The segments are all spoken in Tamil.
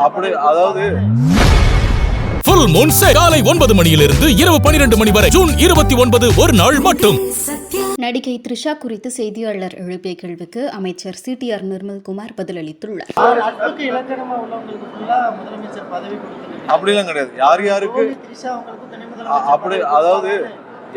அப்படி அதாவது ஃபுல் மூன் சேல் காலை 9 மணியிலிருந்து இரவு 12 மணி வரை ஜூன் 29 ஒரு நாள் மட்டும். நடிகை த்ரிஷா குறித்து செய்தியாளர் எழுப்பிய கேள்விக்கு அமைச்சர் சிடிஆர் நிர்மல்குமார் பதிலளித்துள்ளார். அப்படிலாம் கிடையாது. யார் யாருக்கு அப்படி அதாவது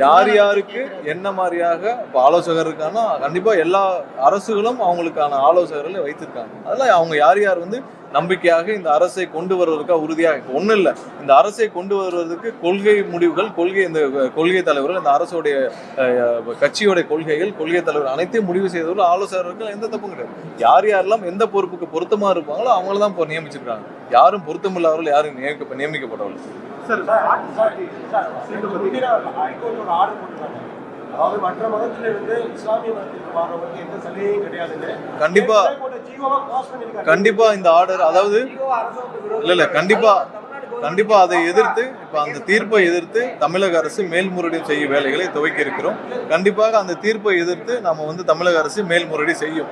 யார் யாருக்கு என்ன மாதிரியாக இப்போ ஆலோசகர் இருக்காங்கன்னா கண்டிப்பா எல்லா அரசுகளும் அவங்களுக்கான ஆலோசகர்களை வைத்திருக்காங்க. அதெல்லாம் அவங்க யார் யார் வந்து நம்பிக்கையாக இந்த அரசை கொண்டு வருவதற்காக உறுதியாக ஒன்றும் இல்லை. இந்த அரசை கொண்டு வருவதற்கு கொள்கை முடிவுகள் இந்த கொள்கை தலைவர்கள் இந்த அரசுடைய கட்சியோடைய கொள்கை தலைவர் அனைத்தையும் முடிவு செய்தவர்கள் ஆலோசகர்கள் எந்த தப்பும் கிடையாது. யார் யாரெல்லாம் எந்த பொறுப்புக்கு பொருத்தமா இருப்பாங்களோ அவங்கள தான் இப்போ நியமிச்சிருக்காங்க. யாரும் பொருத்தமில்லாதவர்கள் யாரும் நியமிக்கப்பட்டவர்கள். கண்டிப்பா இந்த ஆர்டர் அதாவது இல்ல கண்டிப்பா அதை எதிர்த்து இப்ப அந்த தீர்ப்பை எதிர்த்து தமிழக அரசு மேல்முறையீடு செய்யும் வேலைகளை துவக்கி இருக்கிறோம். கண்டிப்பாக அந்த தீர்ப்பை எதிர்த்து நாம வந்து தமிழக அரசு மேல்முறையீடு செய்யும்.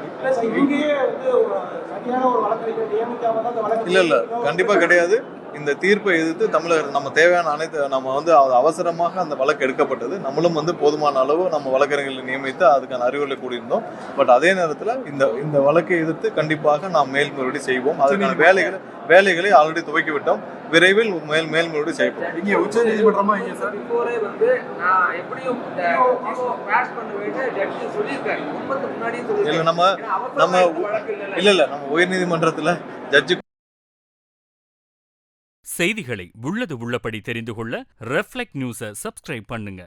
இல்ல கண்டிப்பா கிடையாது. இந்த தீர்ப்பை எதிர்த்து தமிழக நம்ம தேவையான அனைத்து நம்ம வந்து அவசரமாக அந்த வழக்கு எடுக்கப்பட்டது. நம்மளும் வந்து போதுமான அளவு நம்ம வழக்கறிஞர்களை நியமித்து அதுக்கான அறிவுரை கூடியிருந்தோம். பட் அதே நேரத்தில் இந்த வழக்கை எதிர்த்து கண்டிப்பாக நாம் மேல்முறையீடு செய்வோம். அதுக்கான வேலைகளை ஆல்ரெடி துவக்கி விட்டோம். விரைவில் மேல்முறையீடு செய்வோம். இங்க உச்ச நீதிமன்றமா நம்ம உயர் நீதிமன்றத்துல ஜட்ஜு செய்திகளை உள்ளது உள்ளபடி தெரிந்து கொள்ள ரெஃப்ளெக்ட் நியூஸை சப்ஸ்கிரைப் பண்ணுங்க.